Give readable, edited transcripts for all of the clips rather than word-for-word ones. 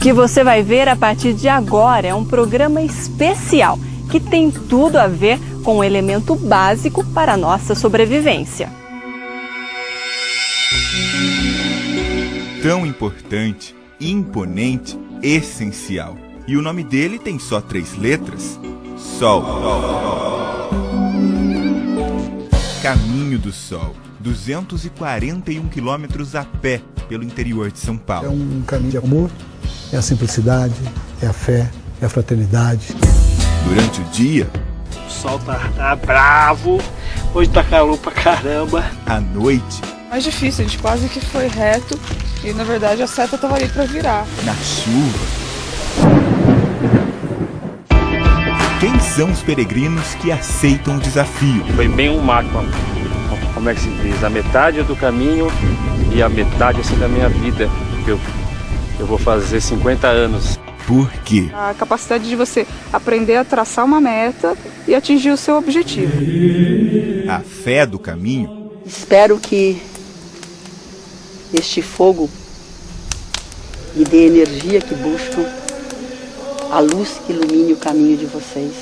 que você vai ver a partir de agora é um programa especial que tem tudo a ver com um elemento básico para a nossa sobrevivência. Tão importante, imponente, essencial. E o nome dele tem só 3 letras: Sol. Caminho do Sol. 241 quilômetros a pé pelo interior de São Paulo. É um caminho de amor, é a simplicidade, é a fé, é a fraternidade. Durante o dia, o sol tá bravo, hoje tá calor pra caramba. À noite, mais difícil, a gente quase que foi reto e na verdade a seta tava ali pra virar. Na chuva. Quem são os peregrinos que aceitam o desafio? Foi bem um marco, como é que se diz, a metade do caminho e a metade assim da minha vida, porque eu vou fazer 50 anos. Por quê? A capacidade de você aprender a traçar uma meta e atingir o seu objetivo. A fé do caminho. Espero que este fogo me dê energia que busco, a luz que ilumine o caminho de vocês.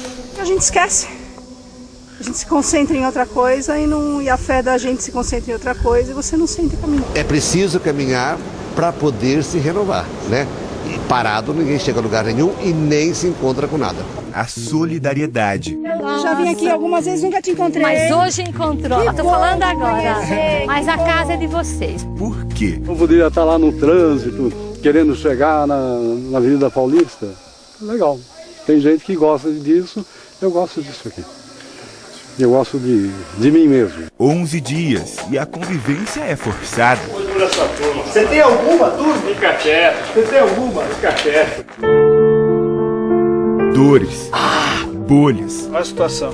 A gente esquece. A gente se concentra em outra coisa e a fé da gente se concentra em outra coisa e você não sente caminho. É preciso caminhar para poder se renovar, né? E parado ninguém chega a lugar nenhum e nem se encontra com nada. A solidariedade. Já vim aqui algumas vezes, nunca te encontrei. Mas hoje encontrou. Estou falando agora. Mas a casa é de vocês. Por quê? Eu poderia estar lá no trânsito, querendo chegar na Avenida Paulista. Legal. Tem gente que gosta disso, eu gosto disso aqui. Eu gosto de mim mesmo. 11 dias e a convivência é forçada. Você tem alguma, turma? Fica quieto. Você tem alguma? Fica quieto. Dores. Bolhas. Olha a situação.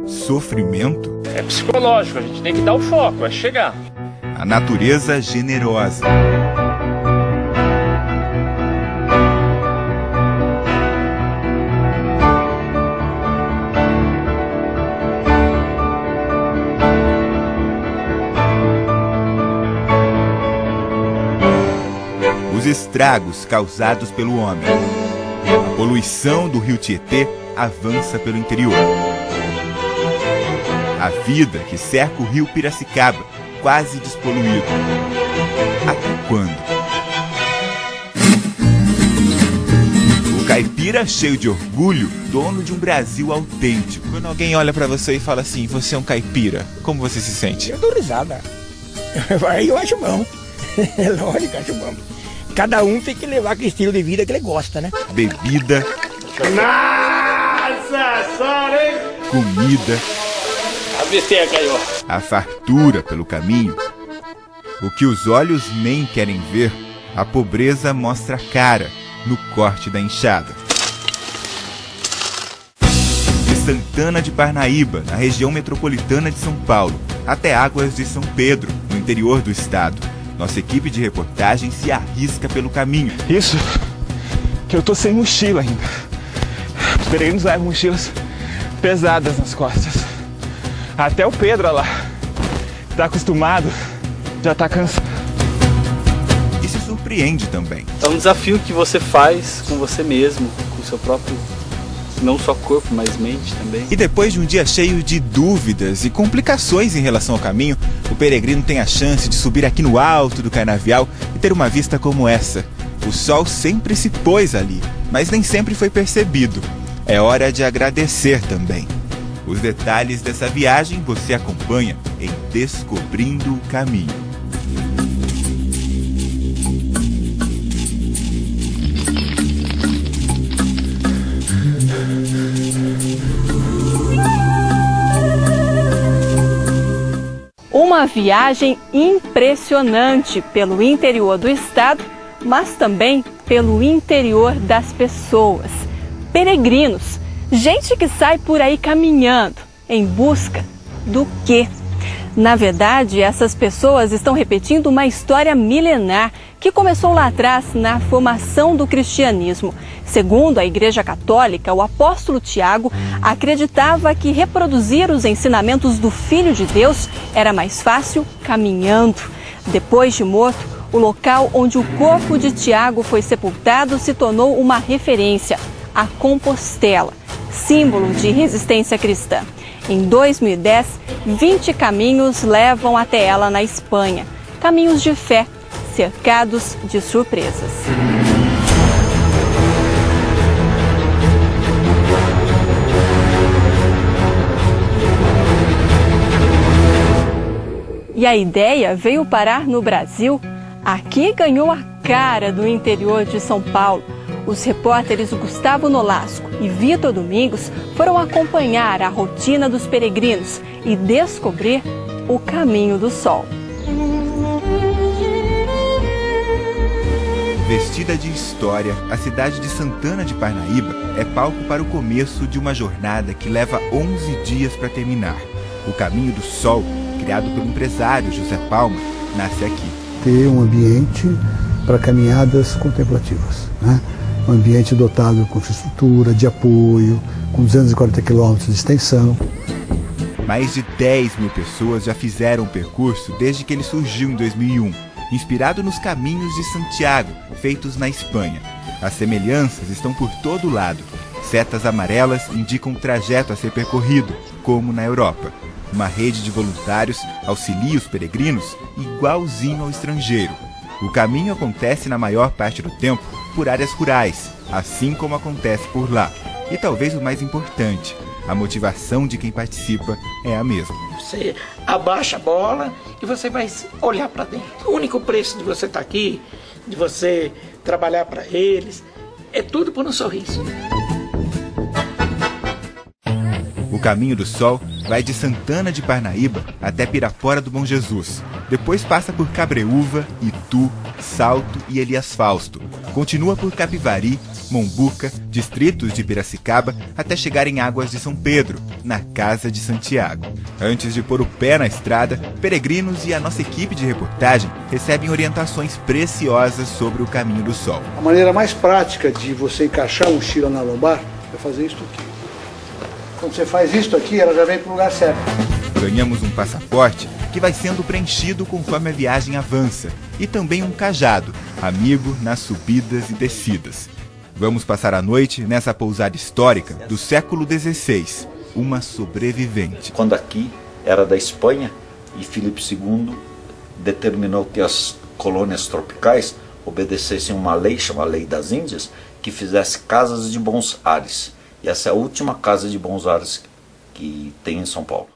Sofrimento. É psicológico, a gente tem que dar o foco, é chegar. A natureza generosa. Os estragos causados pelo homem. A poluição do rio Tietê avança pelo interior. A vida que cerca o rio Piracicaba, quase despoluído. Até quando? O caipira cheio de orgulho, dono de um Brasil autêntico. Quando alguém olha pra você e fala assim, você é um caipira, como você se sente? Eu dou risada. Aí eu acho bom. É lógico, acho bom. Cada um tem que levar aquele estilo de vida que ele gosta, né? Bebida. Nossa, senhora, hein? Comida. A besteira caiu. A fartura pelo caminho. O que os olhos nem querem ver, a pobreza mostra a cara no corte da enxada. De Santana de Parnaíba, na região metropolitana de São Paulo, até Águas de São Pedro, no interior do estado. Nossa equipe de reportagem se arrisca pelo caminho. Isso, que eu tô sem mochila ainda. Os peregrinos levam mochilas pesadas nas costas. Até o Pedro lá, tá acostumado, já tá cansado. E se surpreende também. É um desafio que você faz com você mesmo, com o seu próprio, não só corpo, mas mente também. E depois de um dia cheio de dúvidas e complicações em relação ao caminho, o peregrino tem a chance de subir aqui no alto do Canavial e ter uma vista como essa. O sol sempre se pôs ali, mas nem sempre foi percebido. É hora de agradecer também. Os detalhes dessa viagem você acompanha em Descobrindo o Caminho. Uma viagem impressionante pelo interior do estado, mas também pelo interior das pessoas. Peregrinos, gente que sai por aí caminhando em busca do quê? Na verdade, essas pessoas estão repetindo uma história milenar que começou lá atrás na formação do cristianismo. Segundo a Igreja Católica, o apóstolo Tiago acreditava que reproduzir os ensinamentos do Filho de Deus era mais fácil caminhando. Depois de morto, O local onde o corpo de Tiago foi sepultado se tornou uma referência, a Compostela, símbolo de resistência cristã. Em 2010, 20 caminhos levam até ela na Espanha. Caminhos de fé, cercados de surpresas. E a ideia veio parar no Brasil. Aqui ganhou a cara do interior de São Paulo. Os repórteres Gustavo Nolasco e Vitor Domingos foram acompanhar a rotina dos peregrinos e descobrir o caminho do sol. Vestida de história, a cidade de Santana de Parnaíba é palco para o começo de uma jornada que leva 11 dias para terminar. O Caminho do Sol, criado pelo empresário José Palma, nasce aqui. Ter um ambiente para caminhadas contemplativas, né? Um ambiente dotado com infraestrutura, de apoio, com 240 quilômetros de extensão. Mais de 10 mil pessoas já fizeram o percurso desde que ele surgiu em 2001, inspirado nos caminhos de Santiago, feitos na Espanha. As semelhanças estão por todo lado. Setas amarelas indicam o trajeto a ser percorrido, como na Europa. Uma rede de voluntários auxilia os peregrinos igualzinho ao estrangeiro. O caminho acontece na maior parte do tempo por áreas rurais, assim como acontece por lá. E talvez o mais importante, a motivação de quem participa é a mesma. Você abaixa a bola e você vai olhar para dentro. O único preço de você estar aqui, de você trabalhar para eles, é tudo por um sorriso. O Caminho do Sol vai de Santana de Parnaíba até Pirapora do Bom Jesus. Depois passa por Cabreúva, Itu, Salto e Elias Fausto. Continua por Capivari, Mombuca, distritos de Piracicaba, até chegar em Águas de São Pedro, na Casa de Santiago. Antes de pôr o pé na estrada, peregrinos e a nossa equipe de reportagem recebem orientações preciosas sobre o Caminho do Sol. A maneira mais prática de você encaixar a mochila na lombar é fazer isso aqui. Quando você faz isso aqui, ela já vem para o lugar certo. Ganhamos um passaporte que vai sendo preenchido conforme a viagem avança. E também um cajado, amigo nas subidas e descidas. Vamos passar a noite nessa pousada histórica do século XVI. Uma sobrevivente. Quando aqui era da Espanha e Filipe II determinou que as colônias tropicais obedecessem uma lei, chamada Lei das Índias, que fizesse casas de bons ares. E essa é a última casa de bons ares que tem em São Paulo.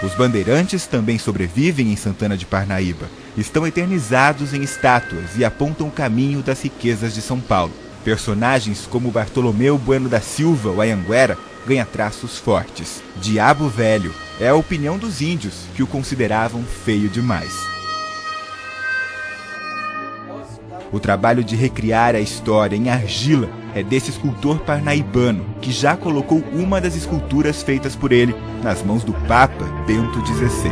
Os bandeirantes também sobrevivem em Santana de Parnaíba. Estão eternizados em estátuas e apontam o caminho das riquezas de São Paulo. Personagens como Bartolomeu Bueno da Silva, o Anhanguera, ganha traços fortes. Diabo Velho é a opinião dos índios, que o consideravam feio demais. O trabalho de recriar a história em argila é desse escultor parnaibano, que já colocou uma das esculturas feitas por ele nas mãos do Papa Bento XVI.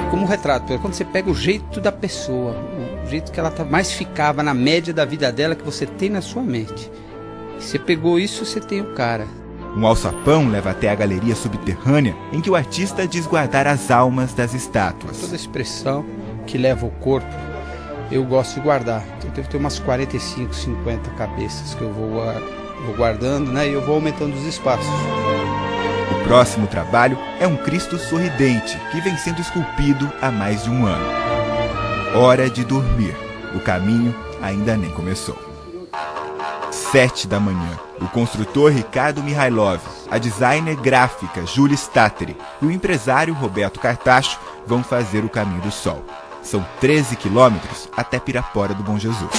Como um retrato, porque quando você pega o jeito da pessoa, o jeito que ela mais ficava na média da vida dela, que você tem na sua mente. Você pegou isso, você tem o cara. Um alçapão leva até a galeria subterrânea, em que o artista diz guardar as almas das estátuas. Toda a expressão que leva o corpo, eu gosto de guardar. Então deve ter umas 45, 50 cabeças que eu vou guardando, né? E eu vou aumentando os espaços. O próximo trabalho é um Cristo sorridente, que vem sendo esculpido há mais de um ano. Hora de dormir. O caminho ainda nem começou. 7 da manhã. O construtor Ricardo Mihailov, a designer gráfica Júlia Stateri e o empresário Roberto Cartacho vão fazer o Caminho do Sol. São 13 quilômetros até Pirapora do Bom Jesus.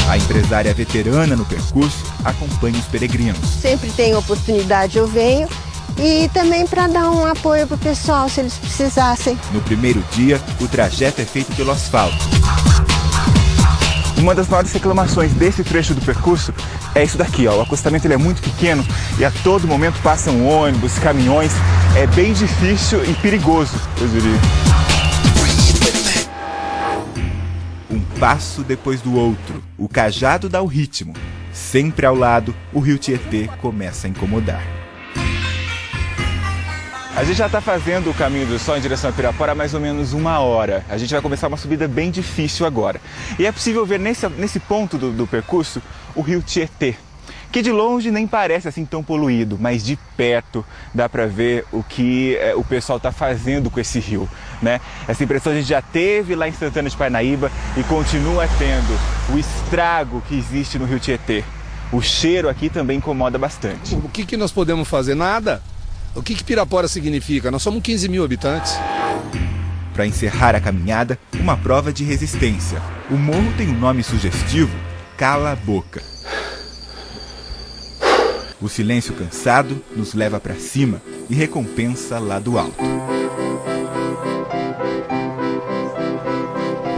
A empresária veterana no percurso acompanha os peregrinos. Sempre tem oportunidade, eu venho. E também para dar um apoio para o pessoal, se eles precisassem. No primeiro dia, o trajeto é feito pelo asfalto. Uma das maiores reclamações desse trecho do percurso é isso daqui, ó. O acostamento ele é muito pequeno e a todo momento passam ônibus, caminhões. É bem difícil e perigoso, eu diria. Um passo depois do outro, o cajado dá o ritmo. Sempre ao lado, o rio Tietê começa a incomodar. A gente já está fazendo o caminho do Sol em direção a Pirapora há mais ou menos 1 hora. A gente vai começar uma subida bem difícil agora. E é possível ver nesse ponto do percurso o rio Tietê, que de longe nem parece assim tão poluído, mas de perto dá para ver o que o pessoal está fazendo com esse rio, né? Essa impressão a gente já teve lá em Santana de Parnaíba e continua tendo o estrago que existe no rio Tietê. O cheiro aqui também incomoda bastante. O que nós podemos fazer? Nada. O que Pirapora significa? Nós somos 15 mil habitantes. Para encerrar a caminhada, uma prova de resistência. O morro tem um nome sugestivo, Cala a Boca. O silêncio cansado nos leva para cima e recompensa lá do alto.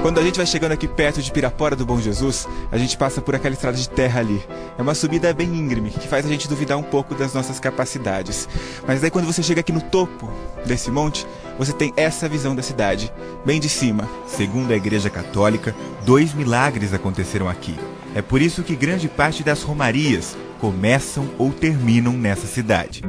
Quando a gente vai chegando aqui perto de Pirapora do Bom Jesus, a gente passa por aquela estrada de terra ali. É uma subida bem íngreme, que faz a gente duvidar um pouco das nossas capacidades. Mas daí quando você chega aqui no topo desse monte, você tem essa visão da cidade, bem de cima. Segundo a Igreja Católica, 2 milagres aconteceram aqui. É por isso que grande parte das romarias começam ou terminam nessa cidade.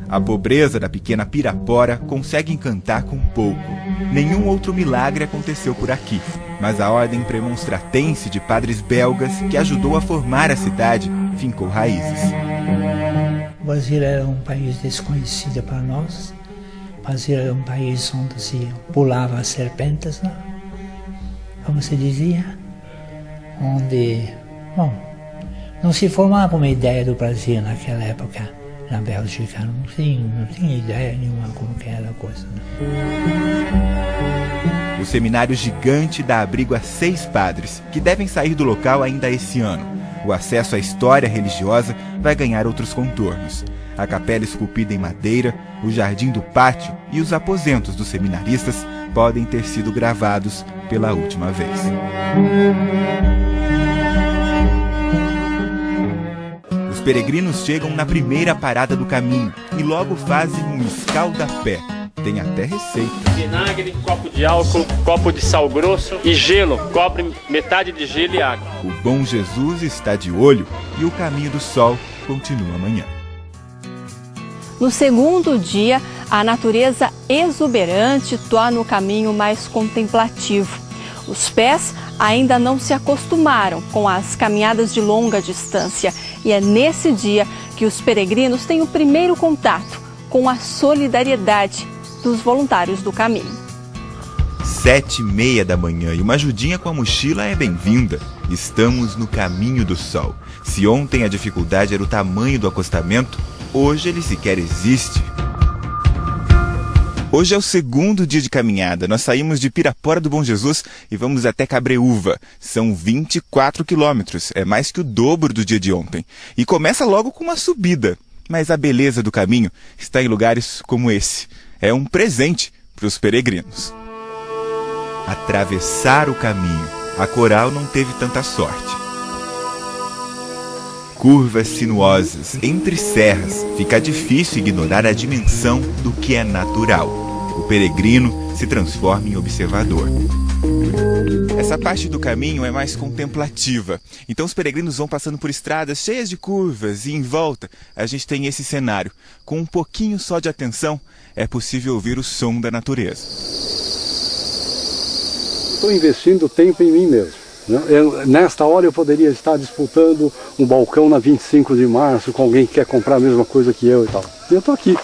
A pobreza da pequena Pirapora consegue encantar com pouco. Nenhum outro milagre aconteceu por aqui, mas a ordem premonstratense de padres belgas que ajudou a formar a cidade fincou raízes. O Brasil era um país desconhecido para nós. O Brasil era um país onde se pulava as serpentes, né? Como se dizia, onde, bom, não se formava uma ideia do Brasil naquela época. Na Bélgica não tinha ideia nenhuma como que era a coisa. O seminário gigante dá abrigo a 6 padres, que devem sair do local ainda esse ano. O acesso à história religiosa vai ganhar outros contornos. A capela esculpida em madeira, o jardim do pátio e os aposentos dos seminaristas podem ter sido gravados pela última vez. Os peregrinos chegam na primeira parada do caminho e logo fazem um escalda-pé. Tem até receita. Vinagre, copo de álcool, copo de sal grosso e gelo. Cobre metade de gelo e água. O Bom Jesus está de olho e o caminho do Sol continua amanhã. No segundo dia, a natureza exuberante torna o caminho mais contemplativo. Os pés ainda não se acostumaram com as caminhadas de longa distância e é nesse dia que os peregrinos têm o primeiro contato com a solidariedade dos voluntários do caminho. 7h30 da manhã e uma ajudinha com a mochila é bem-vinda. Estamos no caminho do Sol. Se ontem a dificuldade era o tamanho do acostamento, hoje ele sequer existe. Hoje é o segundo dia de caminhada. Nós saímos de Pirapora do Bom Jesus e vamos até Cabreúva. São 24 quilômetros, é mais que o dobro do dia de ontem. E começa logo com uma subida. Mas a beleza do caminho está em lugares como esse. É um presente para os peregrinos. Atravessar o caminho. A Coral não teve tanta sorte. Curvas sinuosas, entre serras, fica difícil ignorar a dimensão do que é natural. O peregrino se transforma em observador. Essa parte do caminho é mais contemplativa. Então os peregrinos vão passando por estradas cheias de curvas e em volta a gente tem esse cenário. Com um pouquinho só de atenção, é possível ouvir o som da natureza. Estou investindo tempo em mim mesmo. Nesta hora eu poderia estar disputando um balcão na 25 de março com alguém que quer comprar a mesma coisa que eu e tal. E eu estou aqui.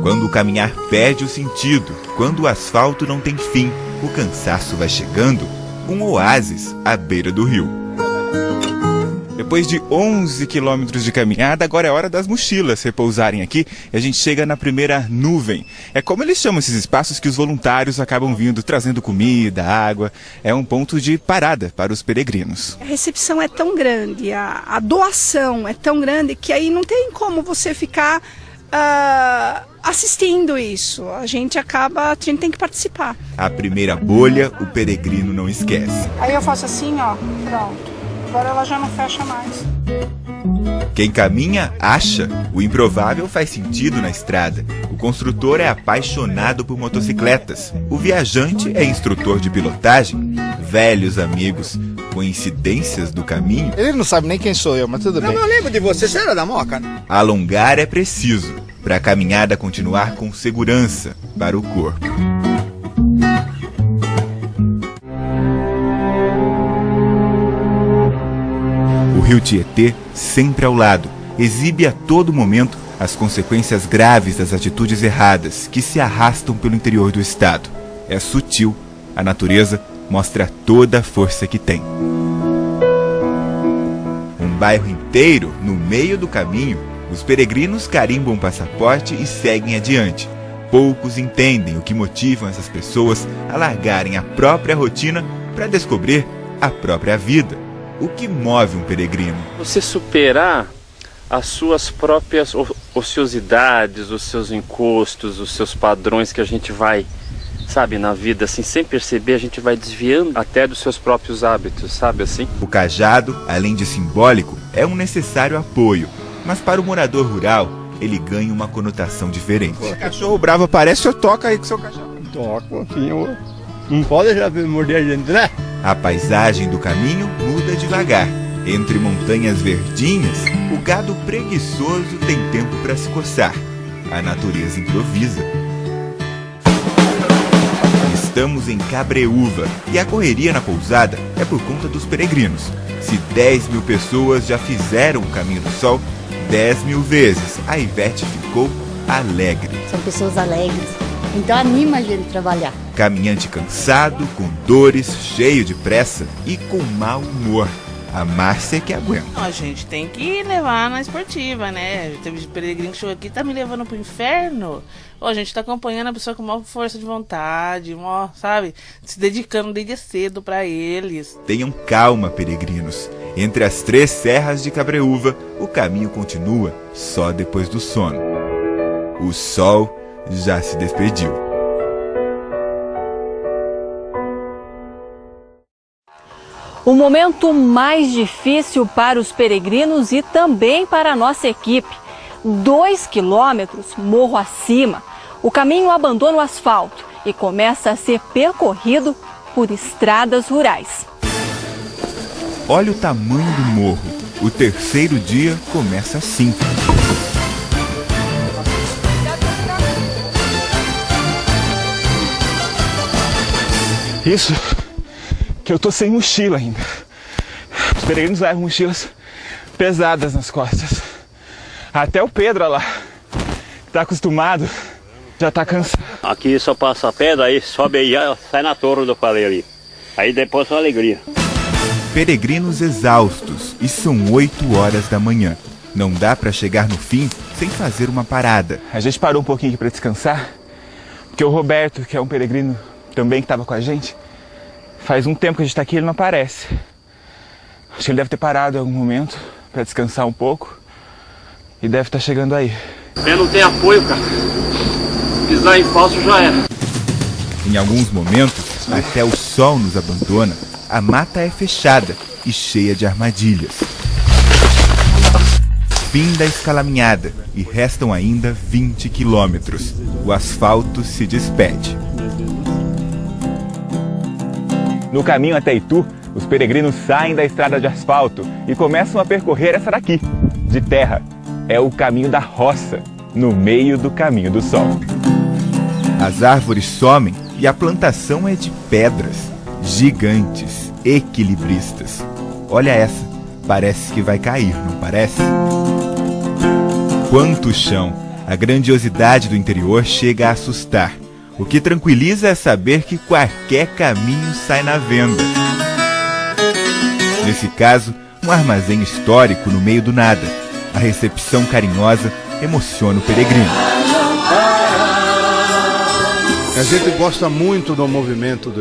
Quando o caminhar perde o sentido, quando o asfalto não tem fim, o cansaço vai chegando, um oásis à beira do rio. Depois de 11 quilômetros de caminhada, agora é hora das mochilas repousarem aqui e a gente chega na primeira nuvem. É como eles chamam esses espaços que os voluntários acabam vindo, trazendo comida, água. É um ponto de parada para os peregrinos. A recepção é tão grande, a doação é tão grande que aí não tem como você ficar assistindo isso. A gente tem que participar. A primeira bolha, o peregrino não esquece. Aí eu faço assim, ó, pronto. Agora ela já não fecha mais. Quem caminha, acha. O improvável faz sentido na estrada. O construtor é apaixonado por motocicletas. O viajante é instrutor de pilotagem. Velhos amigos, Coincidências do caminho? Ele não sabe nem quem sou eu, mas tudo bem. Eu não lembro de você, você era da Moca? Alongar é preciso para a caminhada continuar com segurança para o corpo. O rio Tietê, sempre ao lado, exibe a todo momento as consequências graves das atitudes erradas que se arrastam pelo interior do estado. É sutil, a natureza mostra toda a força que tem. Um bairro inteiro no meio do caminho, os peregrinos carimbam o passaporte e seguem adiante. Poucos entendem o que motiva essas pessoas a largarem a própria rotina para descobrir a própria vida. O que move um peregrino? Você superar as suas próprias ociosidades, os seus encostos, os seus padrões que a gente vai, sabe, na vida, assim, sem perceber, a gente vai desviando até dos seus próprios hábitos, sabe, assim? O cajado, além de simbólico, é um necessário apoio, mas para o morador rural, ele ganha uma conotação diferente. O cachorro bravo aparece, eu toco aí com o seu cajado. Toco, assim, não pode já morder a gente, né? A paisagem do caminho muda devagar. Entre montanhas verdinhas, o gado preguiçoso tem tempo para se coçar. A natureza improvisa. Estamos em Cabreúva e a correria na pousada é por conta dos peregrinos. Se 10 mil pessoas já fizeram o Caminho do Sol, 10 mil vezes a Ivete ficou alegre. São pessoas alegres, então anima a gente a trabalhar. Caminhante cansado, com dores, cheio de pressa e com mau humor. A Márcia que aguenta. A gente tem que levar na esportiva, né? Teve peregrino que chegou aqui, tá me levando pro inferno. A gente tá acompanhando a pessoa com maior força de vontade, sabe? Se dedicando desde cedo pra eles. Tenham calma, peregrinos. Entre as 3 serras de Cabreúva, o caminho continua só depois do sono. O sol já se despediu. O momento mais difícil para os peregrinos e também para a nossa equipe. 2 quilômetros morro acima. O caminho abandona o asfalto e começa a ser percorrido por estradas rurais. Olha o tamanho do morro. O 3º dia começa assim. Isso que eu tô sem mochila ainda. Os peregrinos levam mochilas pesadas nas costas. Até o Pedro, olha lá, que tá acostumado, já tá cansado. Aqui só passa a pedra, aí sobe aí, sai na torre do falei ali. Aí depois é uma alegria. Peregrinos exaustos e são 8 horas da manhã. Não dá pra chegar no fim sem fazer uma parada. A gente parou um pouquinho aqui pra descansar, porque o Roberto, que é um peregrino também que tava com a gente, faz um tempo que a gente tá aqui e ele não aparece. Acho que ele deve ter parado em algum momento para descansar um pouco e deve estar chegando aí. Pé não tem apoio, cara. Pisar em falso já era. Em alguns momentos, até o sol nos abandona, a mata é fechada e cheia de armadilhas. Fim da escalaminhada e restam ainda 20 quilômetros. O asfalto se despede. No caminho até Itu, os peregrinos saem da estrada de asfalto e começam a percorrer essa daqui, de terra. É o caminho da roça, no meio do caminho do sol. As árvores somem e a plantação é de pedras, gigantes, equilibristas. Olha essa, parece que vai cair, não parece? Quanto chão! A grandiosidade do interior chega a assustar. O que tranquiliza é saber que qualquer caminho sai na venda. Nesse caso, um armazém histórico no meio do nada. A recepção carinhosa emociona o peregrino. A gente gosta muito do movimento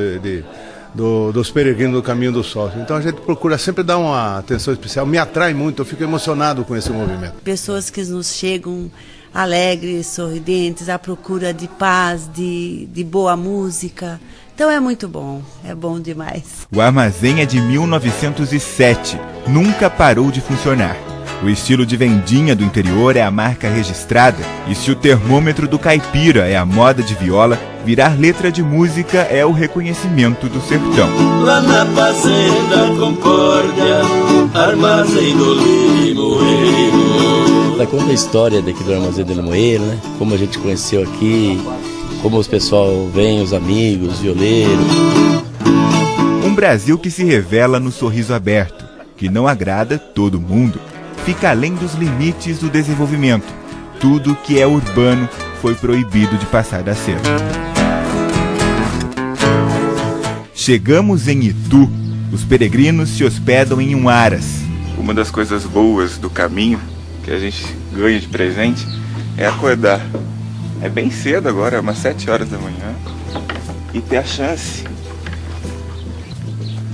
dos peregrinos do Caminho do Sol. Então a gente procura sempre dar uma atenção especial. Me atrai muito, eu fico emocionado com esse movimento. Pessoas que nos chegam alegres, sorridentes, à procura de paz, de boa música. Então é muito bom, é bom demais. O armazém é de 1907, nunca parou de funcionar. O estilo de vendinha do interior é a marca registrada, e se o termômetro do caipira é a moda de viola, virar letra de música é o reconhecimento do sertão. Lá na fazenda Concórdia, armazém do Limoeiro. Ela conta a história daqui do armazém do Limoeiro, né? Como a gente conheceu aqui, como os pessoal vem, os amigos, os violeiros. Um Brasil que se revela no sorriso aberto, que não agrada todo mundo. Fica além dos limites do desenvolvimento. Tudo que é urbano foi proibido de passar da cerca. Chegamos em Itu. Os peregrinos se hospedam em um aras. Uma das coisas boas do caminho que a gente ganha de presente é acordar. É bem cedo agora, é umas 7 horas da manhã. E ter a chance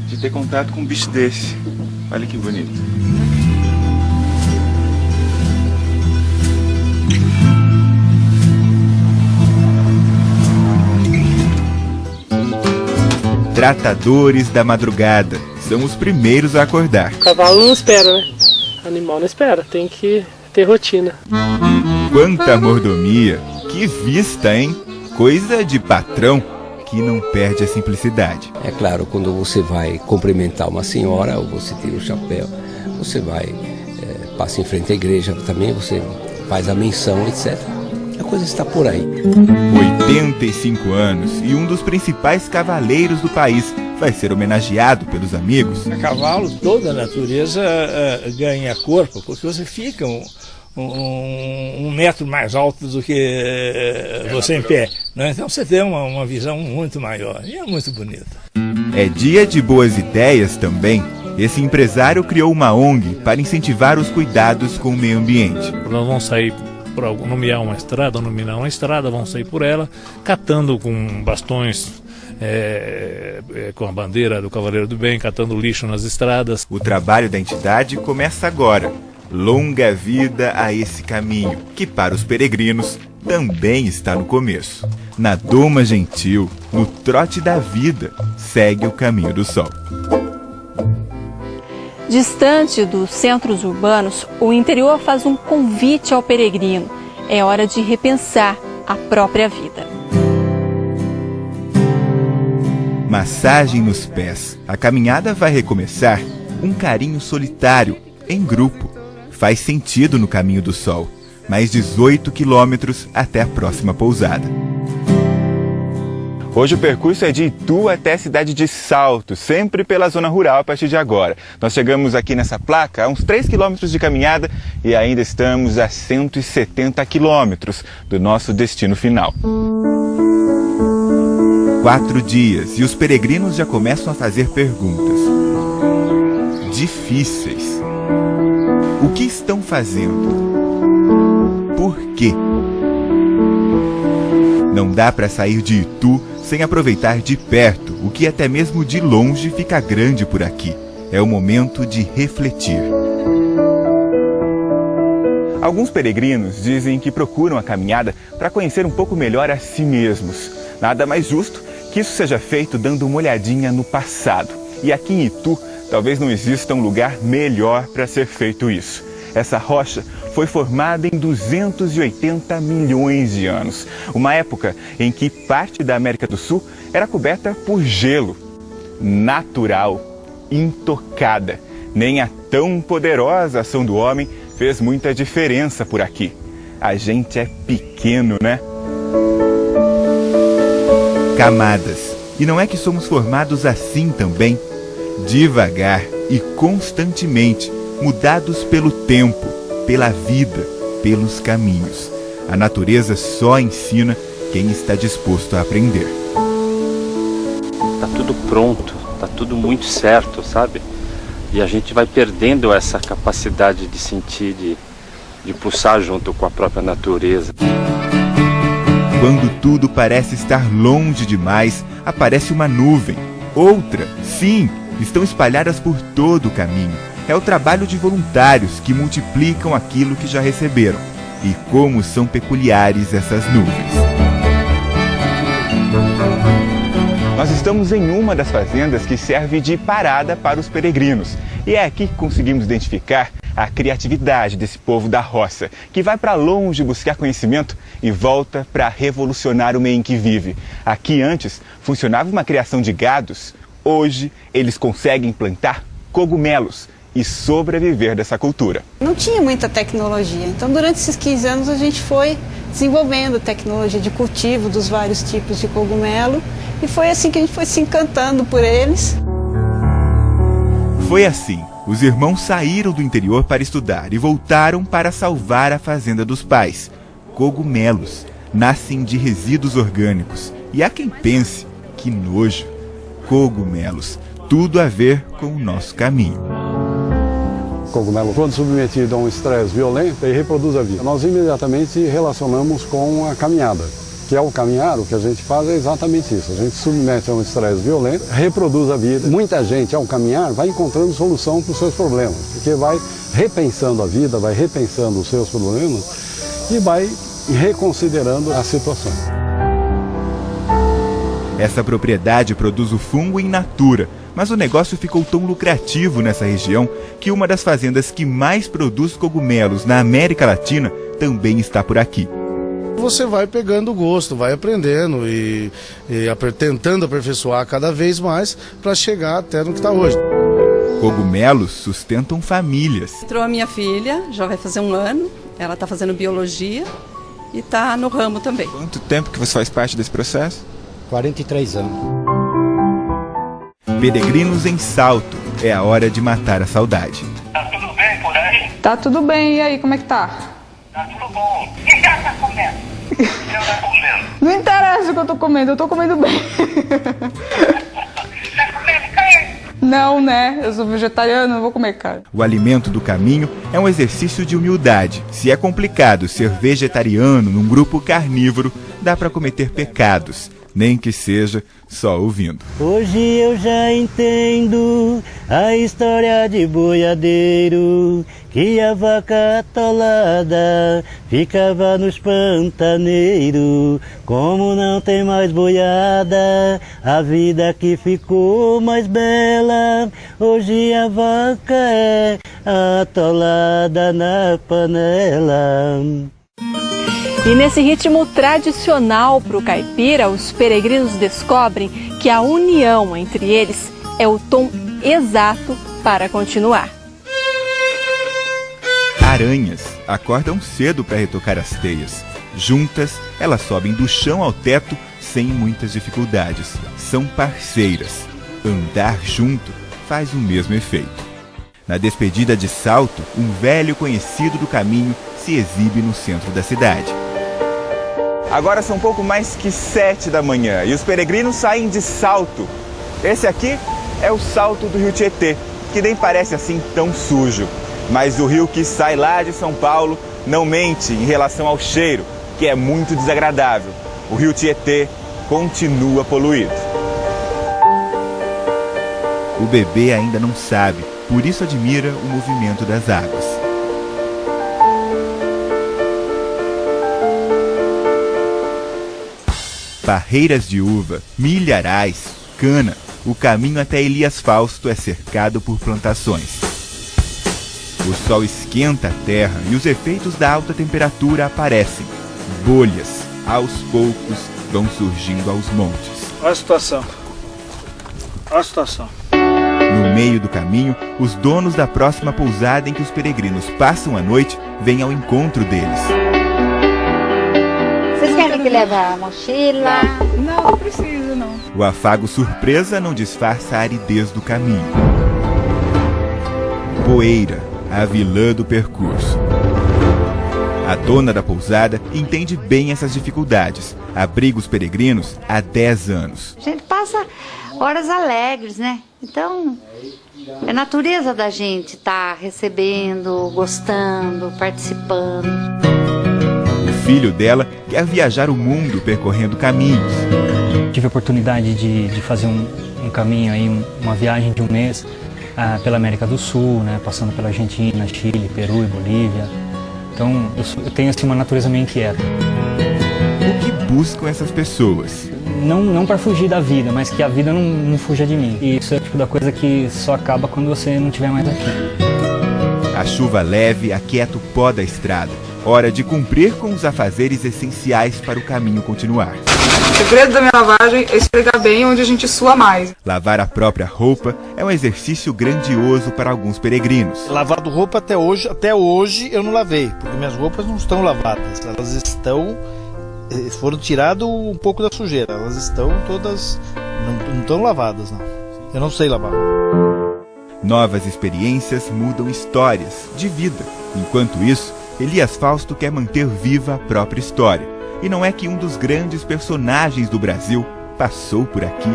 de ter contato com um bicho desse. Olha que bonito. Tratadores da madrugada. São os primeiros a acordar. O cavalo não espera, né? O animal não espera, tem que ter rotina. Quanta mordomia! Que vista, hein? Coisa de patrão que não perde a simplicidade. É claro, quando você vai cumprimentar uma senhora, ou você tira o chapéu, você vai, passa em frente à igreja também, você faz a menção, etc. A coisa está por aí. 85 anos e um dos principais cavaleiros do país vai ser homenageado pelos amigos. A cavalo, toda a natureza ganha corpo, porque você fica um metro mais alto do que você em pé, né? Então você tem uma visão muito maior e é muito bonita. É dia de boas ideias também. Esse empresário criou uma ONG para incentivar os cuidados com o meio ambiente. Nós vamos sair para nominar uma estrada, vão sair por ela, catando com bastões, com a bandeira do Cavaleiro do Bem, catando lixo nas estradas. O trabalho da entidade começa agora. Longa vida a esse caminho, que para os peregrinos também está no começo. Na Doma Gentil, no trote da vida, segue o caminho do sol. Distante dos centros urbanos, o interior faz um convite ao peregrino. É hora de repensar a própria vida. Massagem nos pés. A caminhada vai recomeçar. Um carinho solitário, em grupo. Faz sentido no caminho do sol. Mais 18 quilômetros até a próxima pousada. Hoje o percurso é de Itu até a cidade de Salto, sempre pela zona rural a partir de agora. Nós chegamos aqui nessa placa a uns 3 quilômetros de caminhada e ainda estamos a 170 quilômetros do nosso destino final. 4 dias e os peregrinos já começam a fazer perguntas difíceis. O que estão fazendo? Por quê? Não dá para sair de Itu sem aproveitar de perto o que até mesmo de longe fica grande por aqui. É o momento de refletir. Alguns peregrinos dizem que procuram a caminhada para conhecer um pouco melhor a si mesmos. Nada mais justo que isso seja feito dando uma olhadinha no passado. E aqui em Itu, talvez não exista um lugar melhor para ser feito isso. Essa rocha foi formada em 280 milhões de anos. Uma época em que parte da América do Sul era coberta por gelo. Natural, intocada. Nem a tão poderosa ação do homem fez muita diferença por aqui. A gente é pequeno, né? Camadas. E não é que somos formados assim também? Devagar e constantemente, mudados pelo tempo, pela vida, pelos caminhos. A natureza só ensina quem está disposto a aprender. Tá tudo pronto, tá tudo muito certo, sabe? E a gente vai perdendo essa capacidade de sentir, de pulsar junto com a própria natureza. Quando tudo parece estar longe demais, aparece uma nuvem. Outra, sim, estão espalhadas por todo o caminho. É o trabalho de voluntários que multiplicam aquilo que já receberam. E como são peculiares essas nuvens. Nós estamos em uma das fazendas que serve de parada para os peregrinos. E é aqui que conseguimos identificar a criatividade desse povo da roça, que vai para longe buscar conhecimento e volta para revolucionar o meio em que vive. Aqui antes funcionava uma criação de gados, hoje eles conseguem plantar cogumelos e sobreviver dessa cultura. Não tinha muita tecnologia, então durante esses 15 anos a gente foi desenvolvendo tecnologia de cultivo dos vários tipos de cogumelo e foi assim que a gente foi se encantando por eles. Foi assim. Os irmãos saíram do interior para estudar e voltaram para salvar a fazenda dos pais. Cogumelos nascem de resíduos orgânicos. E há quem pense, que nojo. Cogumelos, tudo a ver com o nosso caminho. O cogumelo, quando submetido a um estresse violento, ele reproduz a vida. Nós imediatamente relacionamos com a caminhada. Que ao caminhar, o que a gente faz é exatamente isso. A gente submete a um estresse violento, reproduz a vida. Muita gente, ao caminhar, vai encontrando solução para os seus problemas, porque vai repensando a vida, vai repensando os seus problemas e vai reconsiderando a situação. Essa propriedade produz o fungo in natura, mas o negócio ficou tão lucrativo nessa região que uma das fazendas que mais produz cogumelos na América Latina também está por aqui. Você vai pegando o gosto, vai aprendendo e tentando aperfeiçoar cada vez mais para chegar até no que está hoje. Cogumelos sustentam famílias. Entrou a minha filha, já vai fazer 1 ano, ela está fazendo biologia e está no ramo também. Quanto tempo que você faz parte desse processo? 43 anos. Peregrinos em Salto, é a hora de matar a saudade. Tá tudo bem por aí? Tá tudo bem, e aí, como é que tá? Tá tudo bom. O que você tá comendo? O que você tá comendo? Não interessa o que eu tô comendo bem. Tá comendo carne? Não, né? Eu sou vegetariano, não vou comer carne. O alimento do caminho é um exercício de humildade. Se é complicado ser vegetariano num grupo carnívoro, dá para cometer pecados, nem que seja só ouvindo. Hoje eu já entendo a história de boiadeiro, que a vaca atolada ficava nos pantaneiros. Como não tem mais boiada, a vida aqui ficou mais bela. Hoje a vaca é atolada na panela. E nesse ritmo tradicional para o caipira, os peregrinos descobrem que a união entre eles é o tom exato para continuar. Aranhas acordam cedo para retocar as teias. Juntas, elas sobem do chão ao teto sem muitas dificuldades. São parceiras. Andar junto faz o mesmo efeito. Na despedida de Salto, um velho conhecido do caminho se exibe no centro da cidade. Agora são pouco mais que 7 da manhã e os peregrinos saem de Salto. Esse aqui é o Salto do Rio Tietê, que nem parece assim tão sujo. Mas o rio que sai lá de São Paulo não mente em relação ao cheiro, que é muito desagradável. O Rio Tietê continua poluído. O bebê ainda não sabe, por isso admira o movimento das águas. Barreiras de uva, milharais, cana, o caminho até Elias Fausto é cercado por plantações. O sol esquenta a terra e os efeitos da alta temperatura aparecem. Bolhas, aos poucos, vão surgindo aos montes. Olha a situação. Olha a situação. No meio do caminho, os donos da próxima pousada em que os peregrinos passam a noite vêm ao encontro deles. Vocês querem que leve a mochila? Não, não precisa, não. O afago surpresa não disfarça a aridez do caminho. Poeira, a vilã do percurso. A dona da pousada entende bem essas dificuldades. Abriga os peregrinos há 10 anos. A gente passa horas alegres, né? Então, é a natureza da gente estar recebendo, gostando, participando. O filho dela quer viajar o mundo percorrendo caminhos. Tive a oportunidade de fazer um caminho aí, uma viagem de 1 mês pela América do Sul, né, passando pela Argentina, Chile, Peru e Bolívia. Então eu tenho assim uma natureza meio inquieta. O que buscam essas pessoas? Não para fugir da vida, mas que a vida não fuja de mim. E isso é o tipo da coisa que só acaba quando você não estiver mais aqui. A chuva leve aquieta o pó da estrada. Hora de cumprir com os afazeres essenciais para o caminho continuar. O segredo da minha lavagem é esfregar bem onde a gente sua mais. Lavar a própria roupa é um exercício grandioso para alguns peregrinos. Lavado roupa até hoje eu não lavei, porque minhas roupas não estão lavadas. Elas foram tirado um pouco da sujeira. Elas estão todas, não estão lavadas, não. Eu não sei lavar. Novas experiências mudam histórias de vida. Enquanto isso, Elias Fausto quer manter viva a própria história. E não é que um dos grandes personagens do Brasil passou por aqui.